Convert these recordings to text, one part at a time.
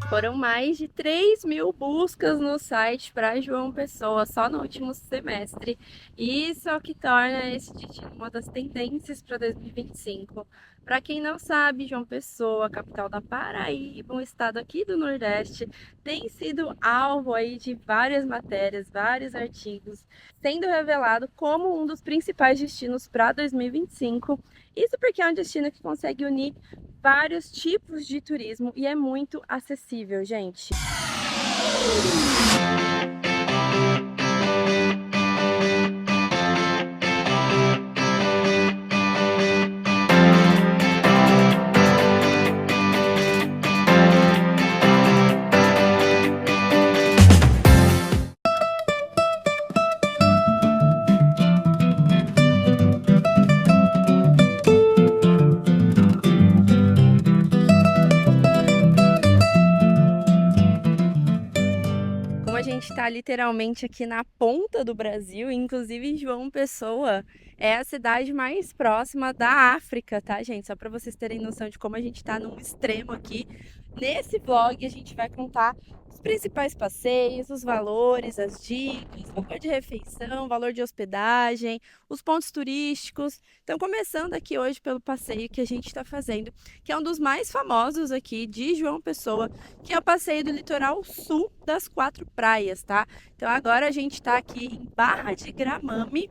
Foram mais de 3.000 buscas no site para João Pessoa só no último semestre. E isso é o que torna esse destino uma das tendências para 2025. Para quem não sabe, João Pessoa, capital da Paraíba, um estado aqui do Nordeste, tem sido alvo aí de várias matérias, vários artigos, sendo revelado como um dos principais destinos para 2025. Isso porque é um destino que consegue unir vários tipos de turismo e é muito acessível, gente. Como a gente está literalmente aqui na ponta do Brasil, inclusive João Pessoa é a cidade mais próxima da África, tá, gente? Só para vocês terem noção de como a gente está num extremo aqui. Nesse vlog a gente vai contar os principais passeios, os valores, as dicas, valor de refeição, valor de hospedagem, os pontos turísticos. Então, começando aqui hoje pelo passeio que a gente está fazendo, que é um dos mais famosos aqui de João Pessoa, que é o passeio do litoral sul das 4 praias, tá? Então agora a gente está aqui em Barra de Gramame,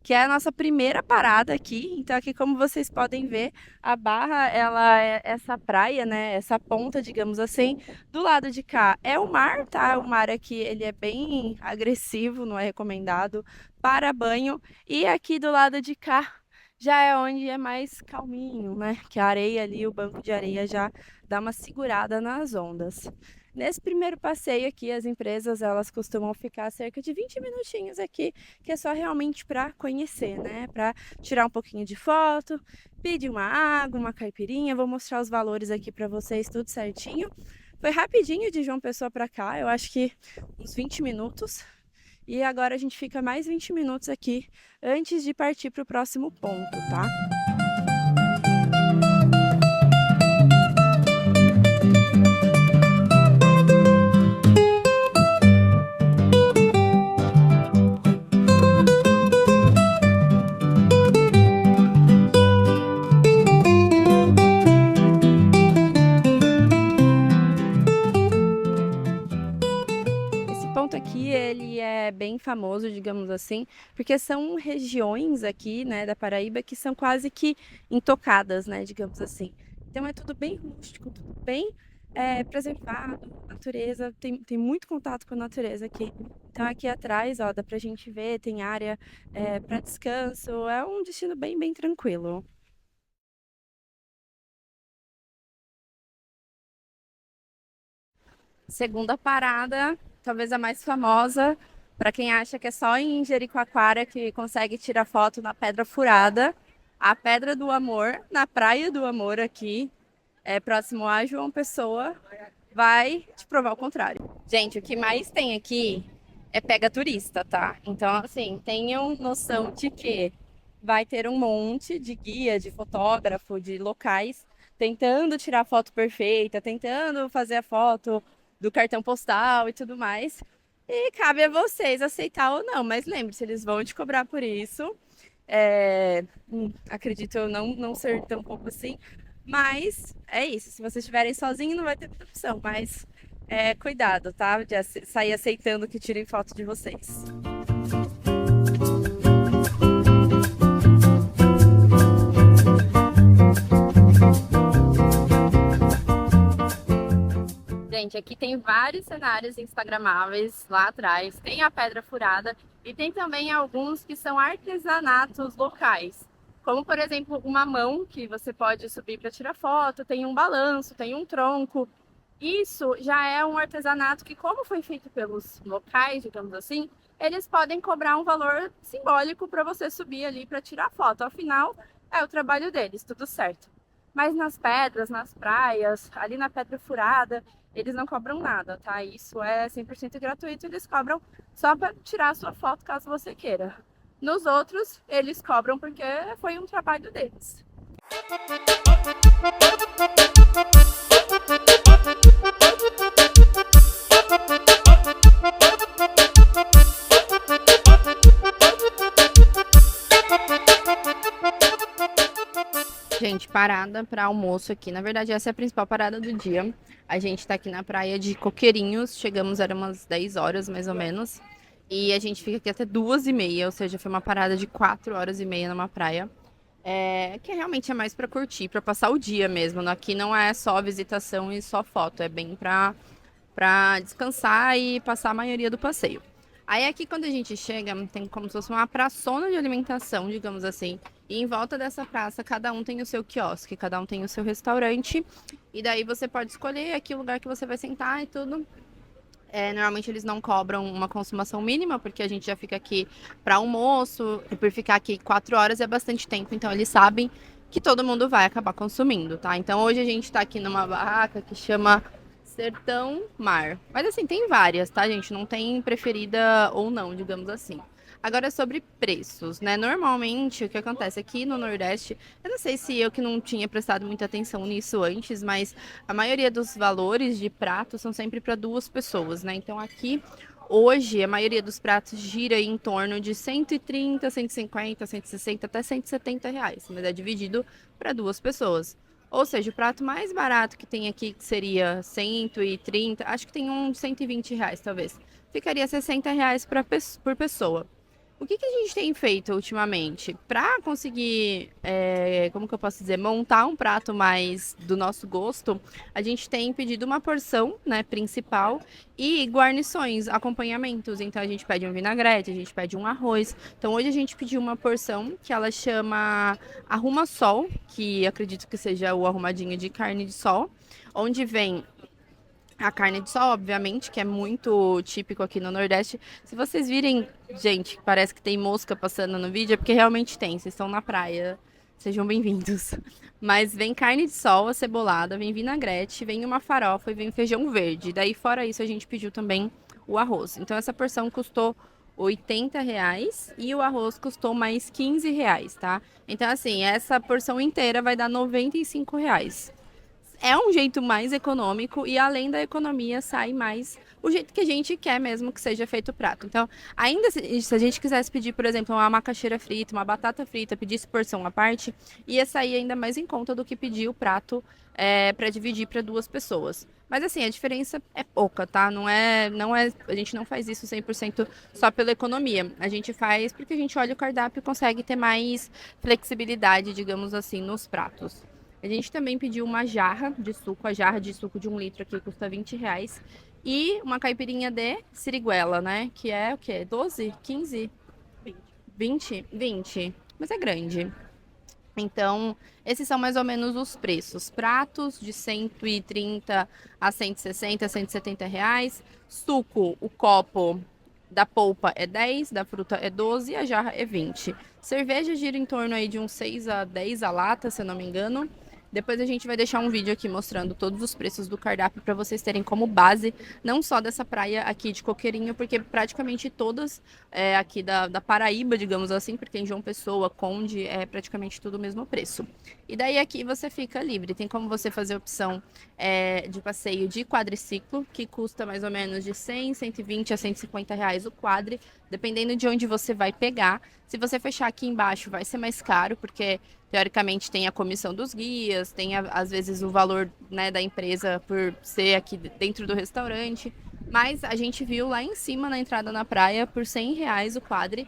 que é a nossa primeira parada aqui. Então aqui, como vocês podem ver, a Barra, ela é essa praia, né, essa ponta, digamos assim. Do lado de cá é o mar, tá? O mar aqui, ele é bem agressivo, não é recomendado para banho. E aqui do lado de cá já é onde é mais calminho, né? Que a areia ali, o banco de areia já dá uma segurada nas ondas. Nesse primeiro passeio aqui, as empresas elas costumam ficar cerca de 20 minutinhos aqui, que é só realmente para conhecer, né? Para tirar um pouquinho de foto, pedir uma água, uma caipirinha. Vou mostrar os valores aqui para vocês, tudo certinho. Foi rapidinho de João Pessoa para cá, eu acho que uns 20 minutos. E agora a gente fica mais 20 minutos aqui antes de partir para o próximo ponto, tá? Esse ponto aqui, ele é bem famoso, digamos assim, porque são regiões aqui, né, da Paraíba que são quase que intocadas, né, digamos assim. Então é tudo bem rústico, tudo bem preservado, natureza, tem muito contato com a natureza aqui. Então aqui atrás, ó, dá pra gente ver, tem área para descanso, é um destino bem tranquilo. Segunda parada, talvez a mais famosa, para quem acha que é só em Jericoacoara que consegue tirar foto na Pedra Furada, a Pedra do Amor, na Praia do Amor aqui, próximo a João Pessoa, vai te provar o contrário. Gente, o que mais tem aqui é pega turista, tá? Então, assim, tenham noção de que vai ter um monte de guia, de fotógrafo, de locais tentando tirar a foto perfeita, tentando fazer a foto do cartão postal e tudo mais. E cabe a vocês aceitar ou não, mas lembre-se, eles vão te cobrar por isso. Acredito eu não ser tão pouco assim, mas é isso. Se vocês estiverem sozinhos, não vai ter muita opção, mas cuidado, tá? De sair aceitando que tirem foto de vocês. Gente, aqui tem vários cenários instagramáveis lá atrás. Tem a Pedra Furada e tem também alguns que são artesanatos locais. Como, por exemplo, uma mão que você pode subir para tirar foto, tem um balanço, tem um tronco. Isso já é um artesanato que, como foi feito pelos locais, digamos assim, eles podem cobrar um valor simbólico para você subir ali para tirar foto. Afinal, é o trabalho deles, tudo certo. Mas nas pedras, nas praias, ali na Pedra Furada, eles não cobram nada, tá? Isso é 100% gratuito, eles cobram só para tirar a sua foto caso você queira. Nos outros, eles cobram porque foi um trabalho deles. Gente, parada para almoço aqui. Na verdade, essa é a principal parada do dia. A gente tá aqui na praia de Coqueirinhos. Chegamos, era umas 10 horas, mais ou menos. E a gente fica aqui até 2h30, ou seja, foi uma parada de 4 horas e meia numa praia. Que realmente é mais para curtir, para passar o dia mesmo. Aqui não é só visitação e só foto, é bem para descansar e passar a maioria do passeio. Aí aqui quando a gente chega, tem como se fosse uma praçona de alimentação, digamos assim. E em volta dessa praça, cada um tem o seu quiosque, cada um tem o seu restaurante. E daí você pode escolher aqui o lugar que você vai sentar e tudo. Normalmente eles não cobram uma consumação mínima, porque a gente já fica aqui para almoço, e por ficar aqui 4 horas é bastante tempo, então eles sabem que todo mundo vai acabar consumindo, tá? Então hoje a gente tá aqui numa barraca que chama Sertão Mar. Mas assim, tem várias, tá, gente? Não tem preferida ou não, digamos assim. Agora sobre preços, né? Normalmente o que acontece aqui no Nordeste, eu não sei se eu que não tinha prestado muita atenção nisso antes, mas a maioria dos valores de pratos são sempre para 2 pessoas, né? Então aqui hoje a maioria dos pratos gira em torno de 130, 150, 160 até 170 reais, mas é dividido para 2 pessoas. Ou seja, o prato mais barato que tem aqui, que seria 130, acho que tem um de 120 reais, talvez. Ficaria 60 reais por pessoa. O que a gente tem feito ultimamente? Para conseguir, como que eu posso dizer, montar um prato mais do nosso gosto, a gente tem pedido uma porção, né, principal e guarnições, acompanhamentos. Então a gente pede um vinagrete, a gente pede um arroz. Então hoje a gente pediu uma porção que ela chama Arruma-Sol, que acredito que seja o arrumadinho de carne de sol, onde vem a carne de sol, obviamente, que é muito típico aqui no Nordeste. Se vocês virem, gente, parece que tem mosca passando no vídeo, é porque realmente tem. Vocês estão na praia, sejam bem-vindos. Mas vem carne de sol acebolada, vem vinagrete, vem uma farofa e vem feijão verde. Daí, fora isso, a gente pediu também o arroz. Então, essa porção custou 80 reais e o arroz custou mais 15 reais, tá? Então, assim, essa porção inteira vai dar 95 reais. É um jeito mais econômico e além da economia sai mais o jeito que a gente quer mesmo que seja feito o prato. Então, ainda se a gente quisesse pedir, por exemplo, uma macaxeira frita, uma batata frita, pedisse porção à parte, ia sair ainda mais em conta do que pedir o prato para dividir para 2 pessoas. Mas assim, a diferença é pouca, tá? A gente não faz isso 100% só pela economia. A gente faz porque a gente olha o cardápio e consegue ter mais flexibilidade, digamos assim, nos pratos. A gente também pediu uma jarra de suco, a jarra de suco de 1 litro aqui custa 20 reais. E uma caipirinha de siriguela, né? Que é o quê? 12? 15? 20? 20. Mas é grande. Então, esses são mais ou menos os preços. Pratos de 130 a 160, 170 reais. Suco, o copo da polpa é 10, da fruta é 12 e a jarra é 20. Cerveja gira em torno aí de uns 6 a 10 a lata, se eu não me engano. Depois a gente vai deixar um vídeo aqui mostrando todos os preços do cardápio para vocês terem como base, não só dessa praia aqui de Coqueirinho, porque praticamente todas aqui da Paraíba, digamos assim, porque em João Pessoa, Conde, é praticamente tudo o mesmo preço. E daí aqui você fica livre, tem como você fazer opção de passeio de quadriciclo, que custa mais ou menos de 100, 120 a 150 reais o quadre, dependendo de onde você vai pegar. Se você fechar aqui embaixo vai ser mais caro, porque teoricamente tem a comissão dos guias, tem às vezes o valor, né, da empresa por ser aqui dentro do restaurante. Mas a gente viu lá em cima na entrada na praia por 100 reais o quadre.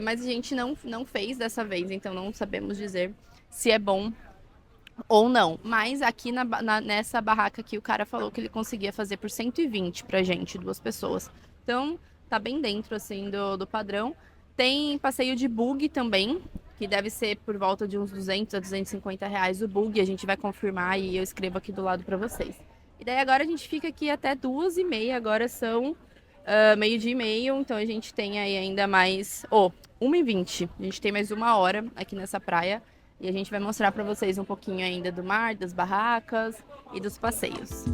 Mas a gente não fez dessa vez, então não sabemos dizer se é bom ou não. Mas aqui nessa barraca aqui o cara falou que ele conseguia fazer por 120 pra gente, 2 pessoas. Então tá bem dentro assim do padrão. Tem passeio de bug também, que deve ser por volta de uns 200 a 250 reais o bug. A gente vai confirmar e eu escrevo aqui do lado para vocês. E daí agora a gente fica aqui até 2h30, agora são meio-dia e meio, então a gente tem aí ainda mais... 1h20, a gente tem mais 1 hora aqui nessa praia. E a gente vai mostrar para vocês um pouquinho ainda do mar, das barracas e dos passeios.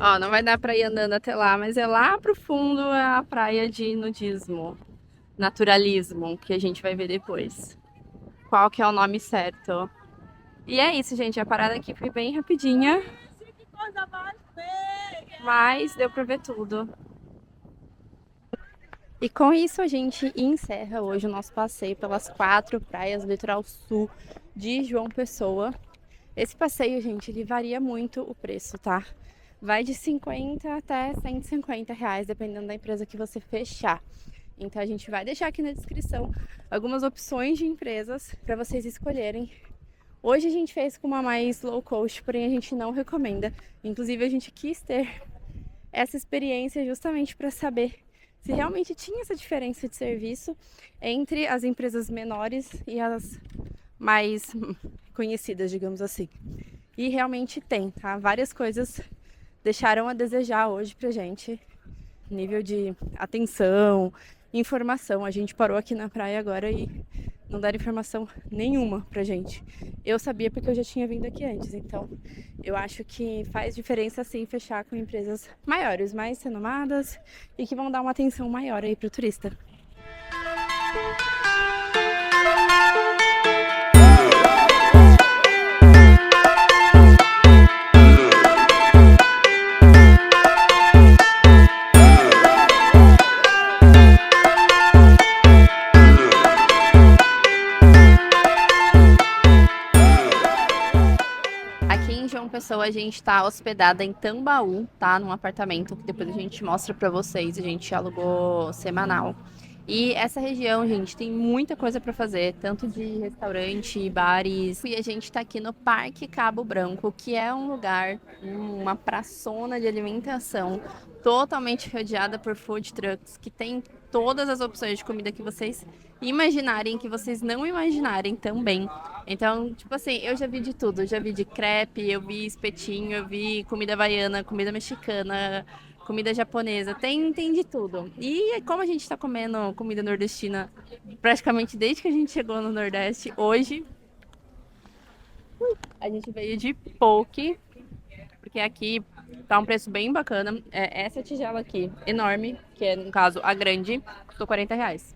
Ó, não vai dar pra ir andando até lá, mas é lá pro fundo a praia de nudismo, naturalismo, que a gente vai ver depois. Qual que é o nome certo. E é isso, gente, a parada aqui foi bem rapidinha, mas deu pra ver tudo. E com isso a gente encerra hoje o nosso passeio pelas 4 praias do litoral sul de João Pessoa. Esse passeio, gente, ele varia muito o preço, tá? Vai de 50 até 150 reais, dependendo da empresa que você fechar. Então a gente vai deixar aqui na descrição algumas opções de empresas para vocês escolherem. Hoje a gente fez com uma mais low cost, porém a gente não recomenda. Inclusive a gente quis ter essa experiência justamente para saber se realmente tinha essa diferença de serviço entre as empresas menores e as mais conhecidas, digamos assim. E realmente tem, tá? Várias coisas deixaram a desejar hoje pra gente. Nível de atenção, informação. A gente parou aqui na praia agora e não deram informação nenhuma pra gente. Eu sabia porque eu já tinha vindo aqui antes, então eu acho que faz diferença sim fechar com empresas maiores, mais renomadas e que vão dar uma atenção maior aí pro turista. A gente está hospedada em Tambaú, tá? Num apartamento que depois a gente mostra para vocês. A gente alugou semanal. E essa região, gente, tem muita coisa para fazer, tanto de restaurante, bares. E a gente está aqui no Parque Cabo Branco, que é um lugar, uma praçona de alimentação, totalmente rodeada por food trucks, que tem todas as opções de comida que vocês imaginarem, que vocês não imaginarem também. Então, tipo assim, eu já vi de tudo. Eu já vi de crepe, eu vi espetinho, eu vi comida havaiana, comida mexicana, comida japonesa, tem de tudo. E como a gente tá comendo comida nordestina praticamente desde que a gente chegou no Nordeste, hoje a gente veio de poke, porque aqui tá um preço bem bacana. Essa tigela aqui, enorme, que é no caso a grande, custou 40 reais.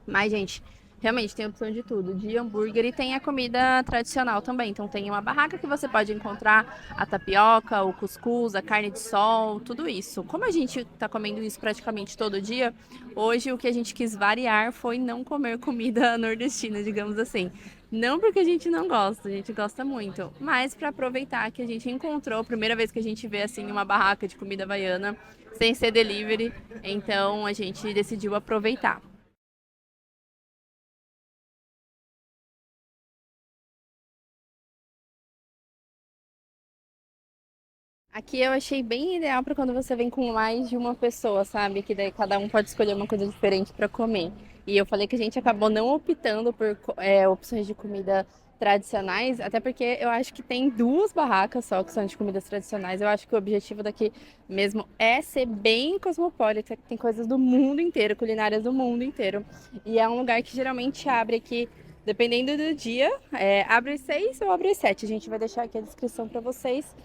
Mas, gente, realmente tem opção de tudo, de hambúrguer, e tem a comida tradicional também. Então tem uma barraca que você pode encontrar a tapioca, o cuscuz, a carne de sol, tudo isso. Como a gente tá comendo isso praticamente todo dia, hoje o que a gente quis variar foi não comer comida nordestina, digamos assim. Não porque a gente não gosta, a gente gosta muito, mas para aproveitar que a gente encontrou, a primeira vez que a gente vê assim uma barraca de comida havaiana, sem ser delivery, então a gente decidiu aproveitar. Aqui eu achei bem ideal para quando você vem com mais de uma pessoa, sabe? Que daí cada um pode escolher uma coisa diferente para comer. E eu falei que a gente acabou não optando por opções de comida tradicionais, até porque eu acho que tem duas barracas só que são de comidas tradicionais. Eu acho que o objetivo daqui mesmo é ser bem cosmopolita, que tem coisas do mundo inteiro, culinárias do mundo inteiro. E é um lugar que geralmente abre aqui, dependendo do dia, abre às 6 ou abre às 7. A gente vai deixar aqui a descrição para vocês.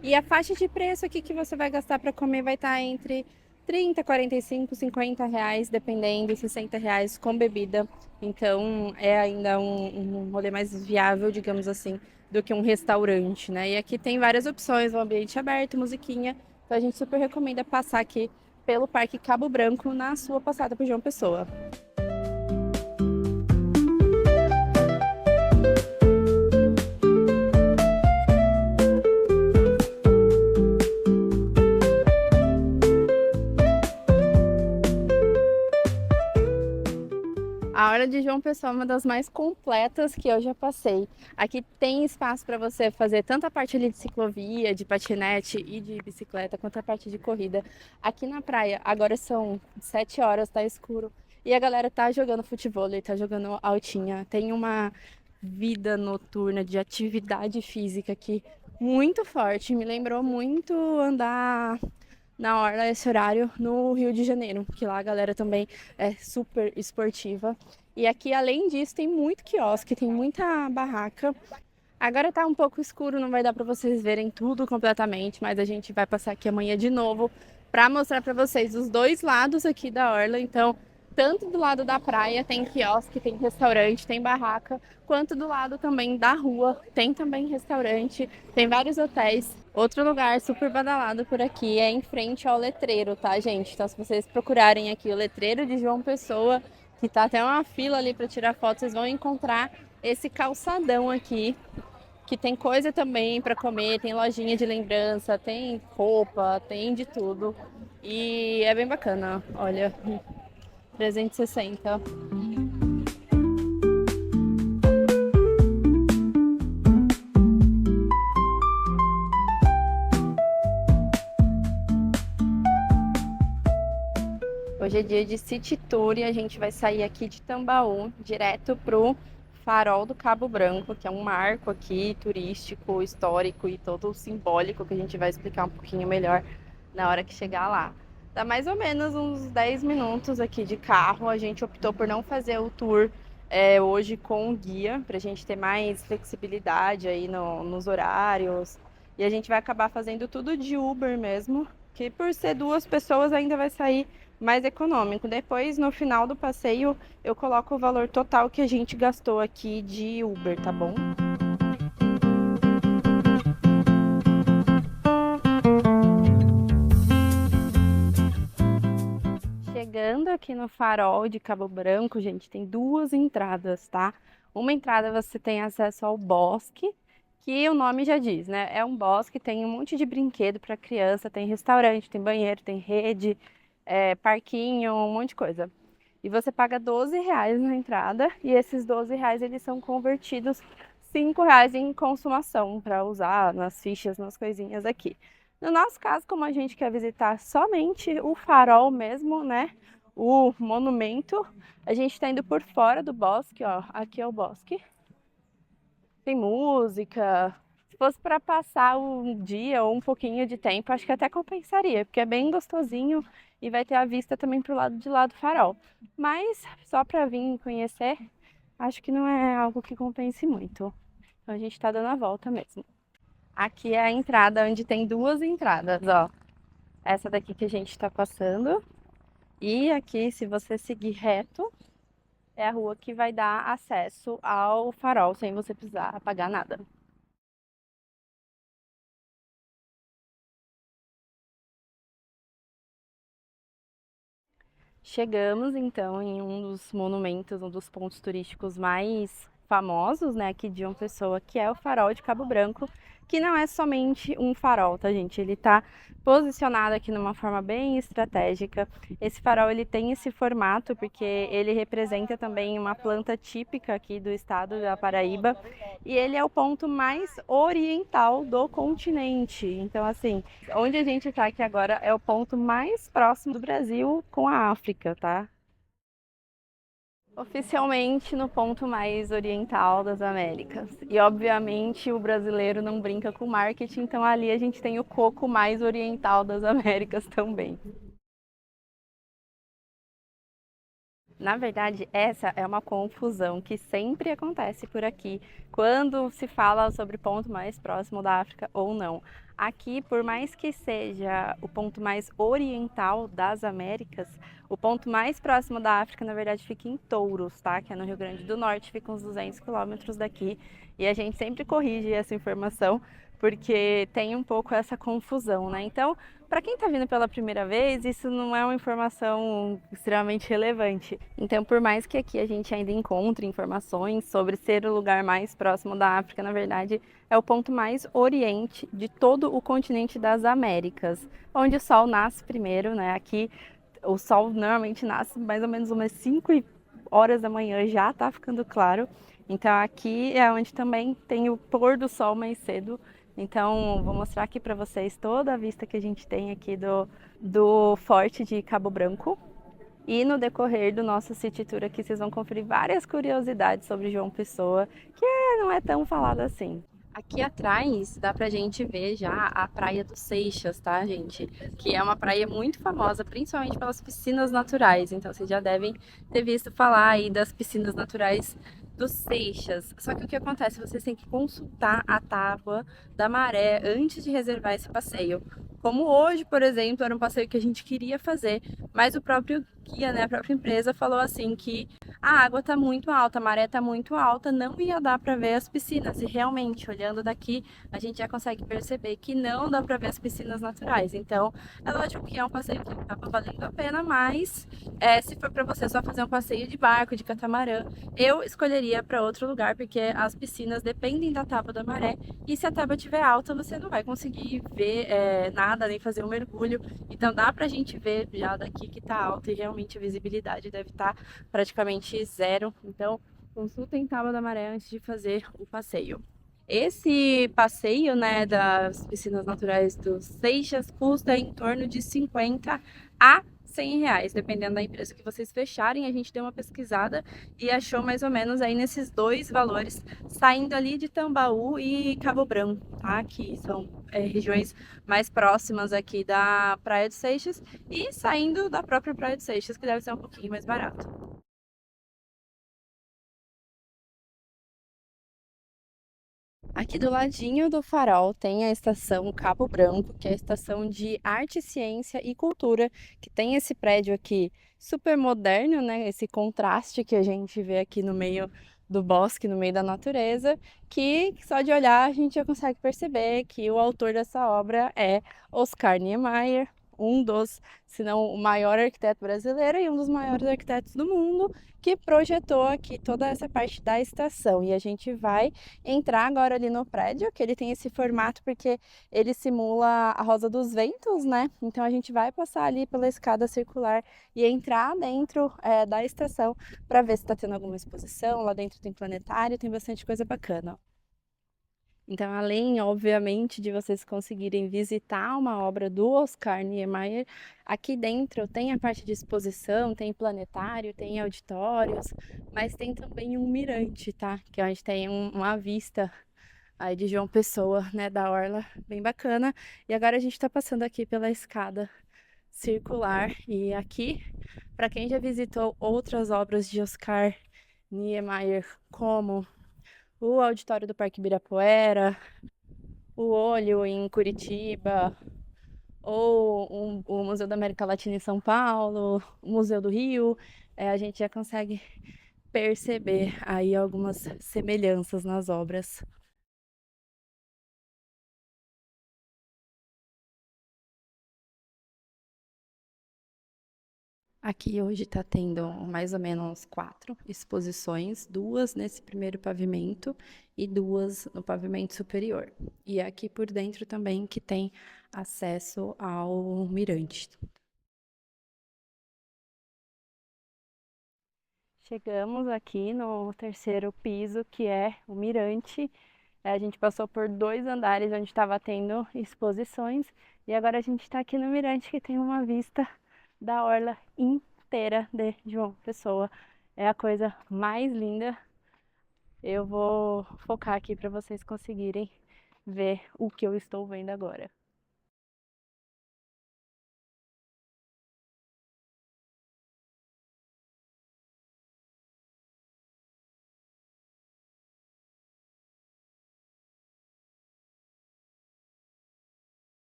E a faixa de preço aqui que você vai gastar para comer vai estar entre 30, 45, 50 reais, dependendo, 60 reais com bebida. Então é ainda um rolê mais viável, digamos assim, do que um restaurante, né? E aqui tem várias opções, um ambiente aberto, musiquinha. Então a gente super recomenda passar aqui pelo Parque Cabo Branco na sua passada por João Pessoa. A Orla de João Pessoa é uma das mais completas que eu já passei. Aqui tem espaço para você fazer tanto a parte ali de ciclovia, de patinete e de bicicleta, quanto a parte de corrida. Aqui na praia, agora são 7 horas, tá escuro. E a galera tá jogando futebol, tá jogando altinha. Tem uma vida noturna de atividade física aqui muito forte. Me lembrou muito andar na orla esse horário no Rio de Janeiro, que lá a galera também é super esportiva. E aqui, além disso, tem muito quiosque, tem muita barraca. Agora tá um pouco escuro, não vai dar para vocês verem tudo completamente, mas a gente vai passar aqui amanhã de novo para mostrar para vocês os dois lados aqui da orla. Então, tanto do lado da praia tem quiosque, tem restaurante, tem barraca, quanto do lado também da rua tem também restaurante, tem vários hotéis. Outro lugar super badalado por aqui é em frente ao letreiro, tá, gente? Então, se vocês procurarem aqui o letreiro de João Pessoa, que tá até uma fila ali para tirar foto, vocês vão encontrar esse calçadão aqui, que tem coisa também para comer, tem lojinha de lembrança, tem roupa, tem de tudo. E é bem bacana, olha, 360. Hoje é dia de City Tour e a gente vai sair aqui de Tambaú direto pro Farol do Cabo Branco, que é um marco aqui turístico, histórico e todo simbólico que a gente vai explicar um pouquinho melhor na hora que chegar lá. Dá mais ou menos uns 10 minutos aqui de carro. A gente optou por não fazer o tour hoje com o guia, para a gente ter mais flexibilidade aí nos horários. E a gente vai acabar fazendo tudo de Uber mesmo, que por ser duas pessoas ainda vai sair mais econômico. Depois, no final do passeio, eu coloco o valor total que a gente gastou aqui de Uber, tá bom? Chegando aqui no Farol de Cabo Branco, gente, tem duas entradas, tá? Uma entrada você tem acesso ao bosque, que o nome já diz, né? É um bosque, tem um monte de brinquedo para criança, tem restaurante, tem banheiro, tem rede, parquinho, um monte de coisa. E você paga 12 reais na entrada e esses 12 reais eles são convertidos 5 reais em consumação para usar nas fichas, nas coisinhas aqui. No nosso caso, como a gente quer visitar somente o farol mesmo, né? O monumento, a gente está indo por fora do bosque, ó. Aqui é o bosque. Tem música. Se fosse para passar um dia ou um pouquinho de tempo, acho que até compensaria, porque é bem gostosinho e vai ter a vista também pro lado de lá do farol. Mas só para vir conhecer, acho que não é algo que compense muito. Então a gente está dando a volta mesmo. Aqui é a entrada, onde tem duas entradas, ó. Essa daqui que a gente está passando. E aqui, se você seguir reto, é a rua que vai dar acesso ao farol, sem você precisar pagar nada. Chegamos então em um dos monumentos, um dos pontos turísticos mais famosos, né, aqui de João Pessoa, que é o Farol de Cabo Branco, que não é somente um farol, tá, gente? Ele tá posicionado aqui numa forma bem estratégica. Esse farol, ele tem esse formato porque ele representa também uma planta típica aqui do estado da Paraíba e ele é o ponto mais oriental do continente. Então, assim, onde a gente tá aqui agora é o ponto mais próximo do Brasil com a África, tá? Oficialmente no ponto mais oriental das Américas. E obviamente o brasileiro não brinca com marketing, então ali a gente tem o coco mais oriental das Américas também. Na verdade, essa é uma confusão que sempre acontece por aqui, quando se fala sobre o ponto mais próximo da África ou não. Aqui, por mais que seja o ponto mais oriental das Américas, o ponto mais próximo da África, na verdade, fica em Touros, tá? Que é no Rio Grande do Norte, fica uns 200 quilômetros daqui. E a gente sempre corrige essa informação, porque tem um pouco essa confusão, né? Então, para quem está vindo pela primeira vez, isso não é uma informação extremamente relevante. Então, por mais que aqui a gente ainda encontre informações sobre ser o lugar mais próximo da África, na verdade é o ponto mais oriente de todo o continente das Américas, onde o Sol nasce primeiro, né? Aqui o Sol normalmente nasce mais ou menos umas 5 horas da manhã, já tá ficando claro. Então aqui é onde também tem o pôr do sol mais cedo. Então, vou mostrar aqui para vocês toda a vista que a gente tem aqui do Forte de Cabo Branco. E no decorrer do nosso City Tour aqui, vocês vão conferir várias curiosidades sobre João Pessoa, que não é tão falado assim. Aqui atrás dá pra gente ver já a Praia dos Seixas, tá, gente? Que é uma praia muito famosa, principalmente pelas piscinas naturais. Então vocês já devem ter visto falar aí das piscinas naturais dos Seixas. Só que o que acontece? Vocês têm que consultar a tábua da maré antes de reservar esse passeio. Como hoje, por exemplo, era um passeio que a gente queria fazer, mas o próprio guia, né, a própria empresa falou assim que a água está muito alta, a maré está muito alta, não ia dar para ver as piscinas. E realmente, olhando daqui, a gente já consegue perceber que não dá para ver as piscinas naturais. Então, é lógico que é um passeio que acaba valendo a pena, mas se for para você só fazer um passeio de barco, de catamarã, eu escolheria para outro lugar, porque as piscinas dependem da tábua da maré. E se a tábua estiver alta, você não vai conseguir ver nada, nem fazer um mergulho. Então, dá para a gente ver já daqui que está alta e realmente a visibilidade deve estar praticamente zero. Então, consultem Tábua da Maré antes de fazer o passeio. Esse passeio, né, das piscinas naturais dos Seixas custa em torno de 50 a R$ 100, dependendo da empresa que vocês fecharem. A gente deu uma pesquisada e achou mais ou menos aí nesses dois valores, saindo ali de Tambaú e Cabo Branco, tá? Que são regiões mais próximas aqui da Praia dos Seixas e saindo da própria Praia dos Seixas, que deve ser um pouquinho mais barato. Aqui do ladinho do farol tem a estação Cabo Branco, que é a estação de arte, ciência e cultura, que tem esse prédio aqui super moderno, né? Esse contraste que a gente vê aqui no meio do bosque, no meio da natureza, que só de olhar a gente já consegue perceber que o autor dessa obra é Oscar Niemeyer, um dos, se não o maior arquiteto brasileiro e um dos maiores arquitetos do mundo, que projetou aqui toda essa parte da estação. E a gente vai entrar agora ali no prédio, que ele tem esse formato porque ele simula a Rosa dos Ventos, né? Então a gente vai passar ali pela escada circular e entrar dentro da estação para ver se está tendo alguma exposição. Lá dentro tem planetário, tem bastante coisa bacana. Então, além, obviamente, de vocês conseguirem visitar uma obra do Oscar Niemeyer, aqui dentro tem a parte de exposição, tem planetário, tem auditórios, mas tem também um mirante, tá? Que a gente tem uma vista aí de João Pessoa, né, da orla, bem bacana. E agora a gente está passando aqui pela escada circular e aqui, para quem já visitou outras obras de Oscar Niemeyer, como o auditório do Parque Ibirapuera, o Olho em Curitiba, ou o Museu da América Latina em São Paulo, o Museu do Rio, a gente já consegue perceber aí algumas semelhanças nas obras. Aqui hoje está tendo mais ou menos 4 exposições, 2 nesse primeiro pavimento e 2 no pavimento superior. E aqui por dentro também que tem acesso ao mirante. Chegamos aqui no terceiro piso, que é o mirante. A gente passou por 2 andares onde estava tendo exposições e agora a gente está aqui no mirante que tem uma vista da orla inteira de João Pessoa. É a coisa mais linda. Eu vou focar aqui para vocês conseguirem ver o que eu estou vendo agora.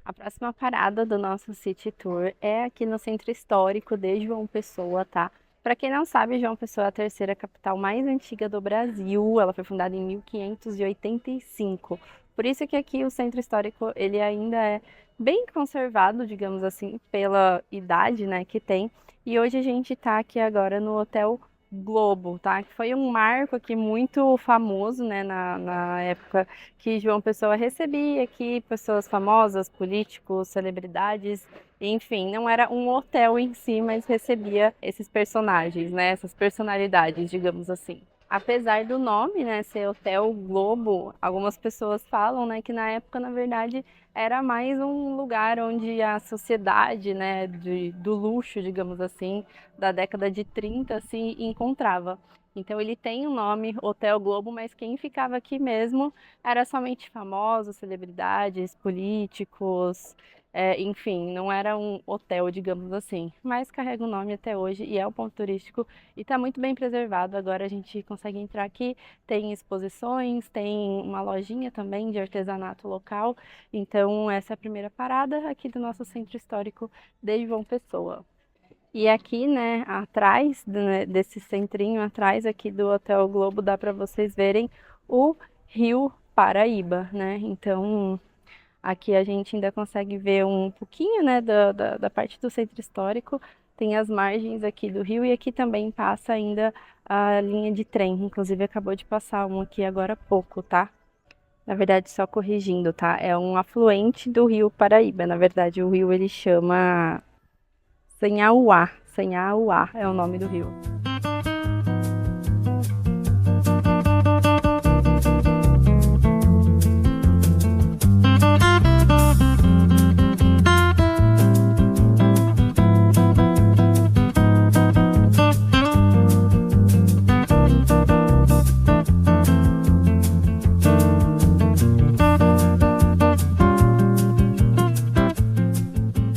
A próxima parada do nosso City Tour é aqui no Centro Histórico de João Pessoa, tá? Para quem não sabe, João Pessoa é a terceira capital mais antiga do Brasil. Ela foi fundada em 1585. Por isso que aqui o Centro Histórico ele ainda é bem conservado, digamos assim, pela idade, né, que tem. E hoje a gente está aqui agora no Hotel Globo, tá? Que foi um marco aqui muito famoso, né, na época que João Pessoa recebia aqui pessoas famosas, políticos, celebridades, enfim, não era um hotel em si, mas recebia esses personagens, né, essas personalidades, digamos assim. Apesar do nome, né, ser Hotel Globo, algumas pessoas falam, né, que na época, na verdade, era mais um lugar onde a sociedade, né, do luxo, digamos assim, da década de 30 se encontrava. Então ele tem o nome Hotel Globo, mas quem ficava aqui mesmo era somente famosos, celebridades, políticos, enfim, não era um hotel, digamos assim. Mas carrega o nome até hoje e é um ponto turístico e está muito bem preservado. Agora a gente consegue entrar aqui, tem exposições, tem uma lojinha também de artesanato local. Então essa é a primeira parada aqui do nosso centro histórico de João Pessoa. E aqui, né, atrás desse centrinho atrás aqui do Hotel Globo, dá para vocês verem o Rio Paraíba, né? Então, aqui a gente ainda consegue ver um pouquinho, né, da parte do centro histórico. Tem as margens aqui do rio e aqui também passa ainda a linha de trem. Inclusive, acabou de passar um aqui agora há pouco, tá? Na verdade, só corrigindo, tá? É um afluente do Rio Paraíba. Na verdade, o rio ele chama Sanhauá. Sanhauá é o nome do rio.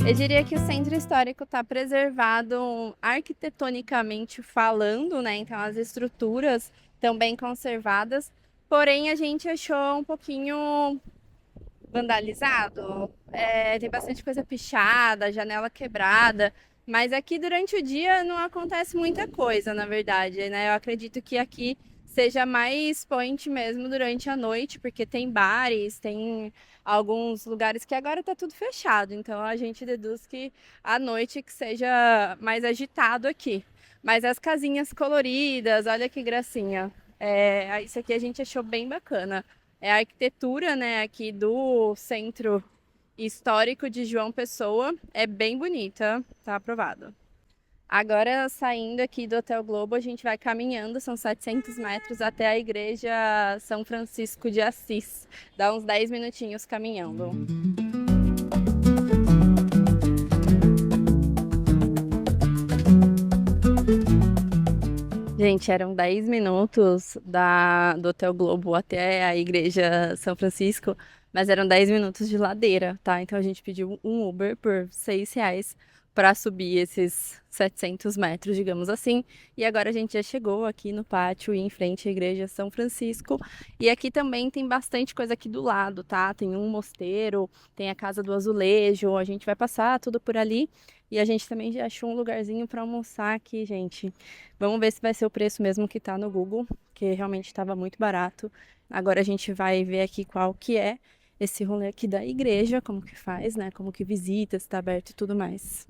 Eu diria que o centro histórico está preservado arquitetonicamente falando, né? Então as estruturas estão bem conservadas, porém a gente achou um pouquinho vandalizado. Tem bastante coisa pichada, janela quebrada, mas aqui durante o dia não acontece muita coisa, na verdade, né? Eu acredito que aqui seja mais point mesmo durante a noite, porque tem bares, tem alguns lugares que agora tá tudo fechado, então a gente deduz que à noite que seja mais agitado aqui. Mas as casinhas coloridas, olha que gracinha. Isso aqui a gente achou bem bacana. É a arquitetura, né, aqui do Centro Histórico de João Pessoa. É bem bonita, tá aprovado. Agora, saindo aqui do Hotel Globo, a gente vai caminhando, são 700 metros até a Igreja São Francisco de Assis. Dá uns 10 minutinhos caminhando. Gente, eram 10 minutos do Hotel Globo até a Igreja São Francisco, mas eram 10 minutos de ladeira, tá? Então a gente pediu um Uber por R$ 6 para subir esses 700 metros, digamos assim. E agora a gente já chegou aqui no pátio e em frente à Igreja São Francisco. E aqui também tem bastante coisa aqui do lado, tá? Tem um mosteiro, tem a Casa do Azulejo, a gente vai passar tudo por ali. E a gente também já achou um lugarzinho para almoçar aqui, gente. Vamos ver se vai ser o preço mesmo que tá no Google, que realmente estava muito barato. Agora a gente vai ver aqui qual que é esse rolê aqui da igreja, como que faz, né? Como que visita, se tá aberto e tudo mais.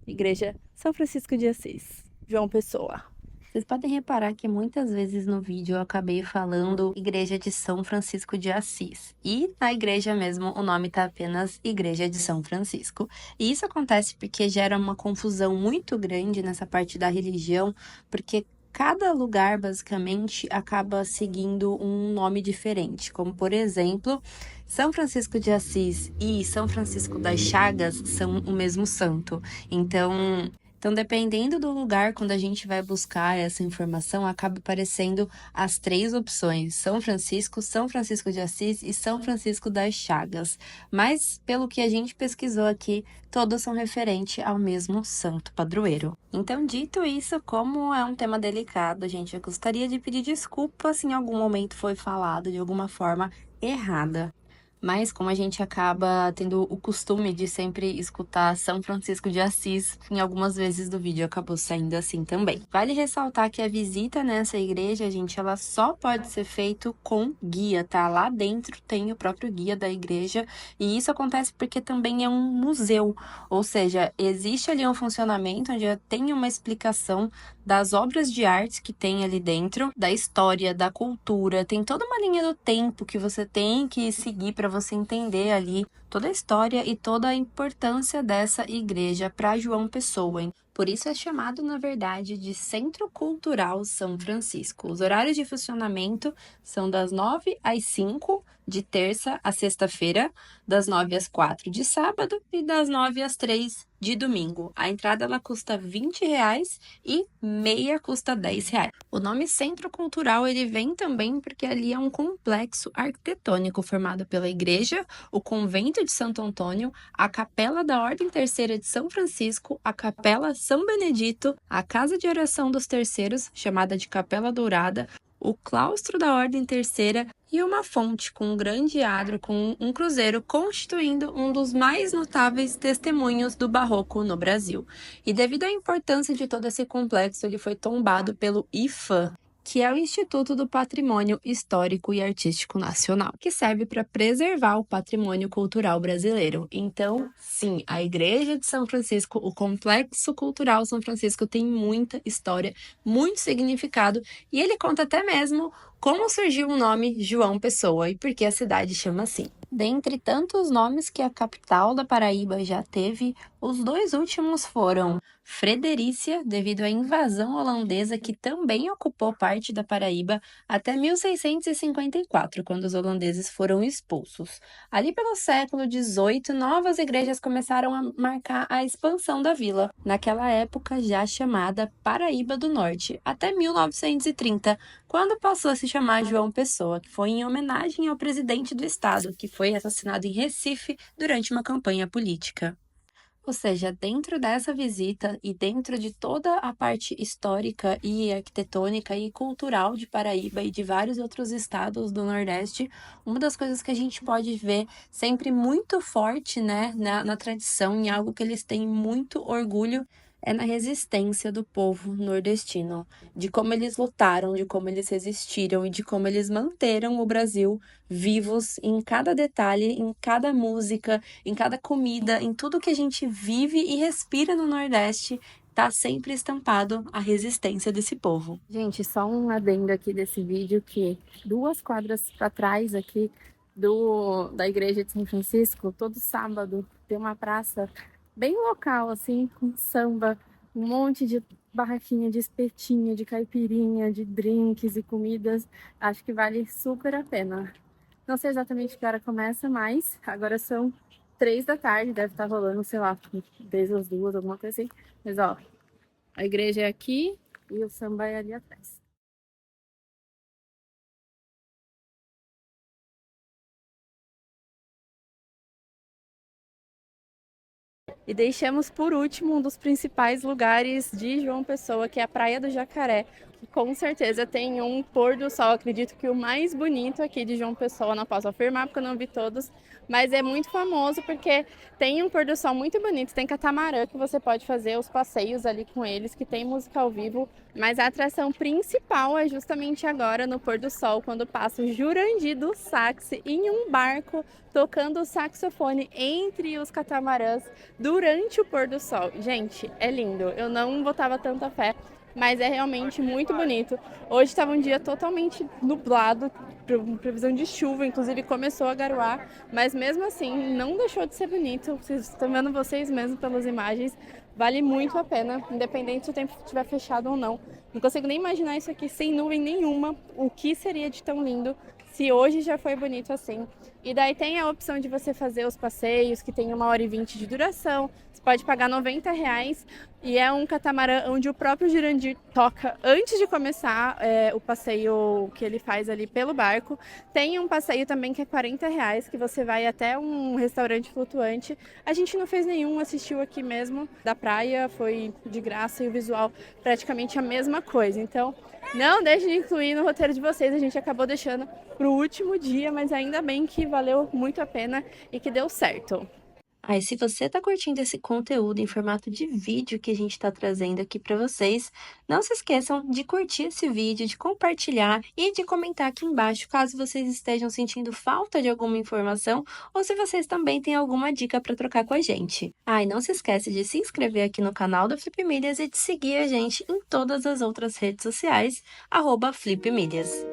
Igreja São Francisco de Assis, João Pessoa. Vocês podem reparar que muitas vezes no vídeo eu acabei falando Igreja de São Francisco de Assis. E na igreja mesmo o nome tá apenas Igreja de São Francisco. E isso acontece porque gera uma confusão muito grande nessa parte da religião, porque Cada lugar, basicamente, acaba seguindo um nome diferente, como, por exemplo, São Francisco de Assis e São Francisco das Chagas são o mesmo santo. Então, dependendo do lugar, quando a gente vai buscar essa informação, acaba aparecendo as 3 opções: São Francisco de Assis e São Francisco das Chagas. Mas, pelo que a gente pesquisou aqui, todos são referentes ao mesmo santo padroeiro. Então, dito isso, como é um tema delicado, eu gostaria de pedir desculpa se em algum momento foi falado de alguma forma errada. Mas como a gente acaba tendo o costume de sempre escutar São Francisco de Assis, em algumas vezes do vídeo acabou saindo assim também. Vale ressaltar que a visita nessa igreja, ela só pode ser feita com guia, tá? Lá dentro tem o próprio guia da igreja, e isso acontece porque também é um museu, ou seja, existe ali um funcionamento onde tem uma explicação das obras de arte que tem ali dentro, da história, da cultura, tem toda uma linha do tempo que você tem que seguir para você entender ali toda a história e toda a importância dessa igreja para João Pessoa, hein? Por isso é chamado, na verdade, de Centro Cultural São Francisco. Os horários de funcionamento são das 9 às 5, de terça a sexta-feira, das 9 às 4 de sábado e das 9 às 3 de domingo. A entrada ela custa R$ 20 e meia custa R$ 10. O nome Centro Cultural ele vem também porque ali é um complexo arquitetônico formado pela igreja, o convento de Santo Antônio, a Capela da Ordem Terceira de São Francisco, a Capela São Benedito, a Casa de Oração dos Terceiros, chamada de Capela Dourada, o claustro da Ordem Terceira e uma fonte com um grande adro com um cruzeiro, constituindo um dos mais notáveis testemunhos do barroco no Brasil. E devido à importância de todo esse complexo, ele foi tombado pelo IPHAN, que é o Instituto do Patrimônio Histórico e Artístico Nacional, que serve para preservar o patrimônio cultural brasileiro. Então, sim, a Igreja de São Francisco, o Complexo Cultural São Francisco tem muita história, muito significado, e ele conta até mesmo como surgiu o nome João Pessoa e por que a cidade chama assim. Dentre tantos nomes que a capital da Paraíba já teve, os 2 últimos foram Frederícia, devido à invasão holandesa que também ocupou parte da Paraíba até 1654, quando os holandeses foram expulsos. Ali pelo século XVIII, novas igrejas começaram a marcar a expansão da vila, naquela época já chamada Paraíba do Norte, até 1930, quando passou a se chamar João Pessoa, que foi em homenagem ao presidente do estado, que foi assassinado em Recife durante uma campanha política. Ou seja, dentro dessa visita e dentro de toda a parte histórica e arquitetônica e cultural de Paraíba e de vários outros estados do Nordeste, uma das coisas que a gente pode ver sempre muito forte, né, na tradição, em algo que eles têm muito orgulho, é na resistência do povo nordestino, de como eles lutaram, de como eles resistiram e de como eles manteram o Brasil vivos em cada detalhe, em cada música, em cada comida, em tudo que a gente vive e respira no Nordeste, tá sempre estampado a resistência desse povo. Gente, só um adendo aqui desse vídeo que 2 quadras para trás aqui da igreja de São Francisco, todo sábado tem uma praça bem local, assim, com samba, um monte de barraquinha de espetinho, de caipirinha, de drinks e comidas. Acho que vale super a pena. Não sei exatamente que hora começa, mas agora são 3 da tarde, deve estar rolando, sei lá, desde as 2, alguma coisa assim. Mas ó, a igreja é aqui e o samba é ali atrás. E deixamos por último um dos principais lugares de João Pessoa, que é a Praia do Jacaré, que com certeza tem um pôr do sol, acredito que o mais bonito aqui de João Pessoa, não posso afirmar porque eu não vi todos, mas é muito famoso porque tem um pôr do sol muito bonito, tem catamarã que você pode fazer os passeios ali com eles, que tem música ao vivo, mas a atração principal é justamente agora no pôr do sol, quando passa o Jurandir do Sax em um barco tocando o saxofone entre os catamarãs durante o pôr do sol. Gente, é lindo. Eu não botava tanta fé, mas é realmente muito bonito. Hoje estava um dia totalmente nublado, previsão de chuva, inclusive começou a garoar, mas mesmo assim não deixou de ser bonito. Vocês estão vendo vocês mesmos pelas imagens. Vale muito a pena, independente se o tempo estiver fechado ou não. Não consigo nem imaginar isso aqui sem nuvem nenhuma, o que seria de tão lindo se hoje já foi bonito assim. E daí tem a opção de você fazer os passeios, que tem 1h20 de duração. Você pode pagar R$ 90 e é um catamarã onde o próprio Jurandir toca antes de começar o passeio que ele faz ali pelo barco. Tem um passeio também que é R$ 40, que você vai até um restaurante flutuante. A gente não fez nenhum, assistiu aqui mesmo da praia, foi de graça e o visual praticamente a mesma coisa. Então, não deixe de incluir no roteiro de vocês, a gente acabou deixando para o último dia, mas ainda bem que valeu muito a pena e que deu certo. Ah, e se você está curtindo esse conteúdo em formato de vídeo que a gente está trazendo aqui para vocês, não se esqueçam de curtir esse vídeo, de compartilhar e de comentar aqui embaixo caso vocês estejam sentindo falta de alguma informação ou se vocês também têm alguma dica para trocar com a gente. Ah, e não se esquece de se inscrever aqui no canal da Flip Milhas e de seguir a gente em todas as outras redes sociais, @FlipMilhas.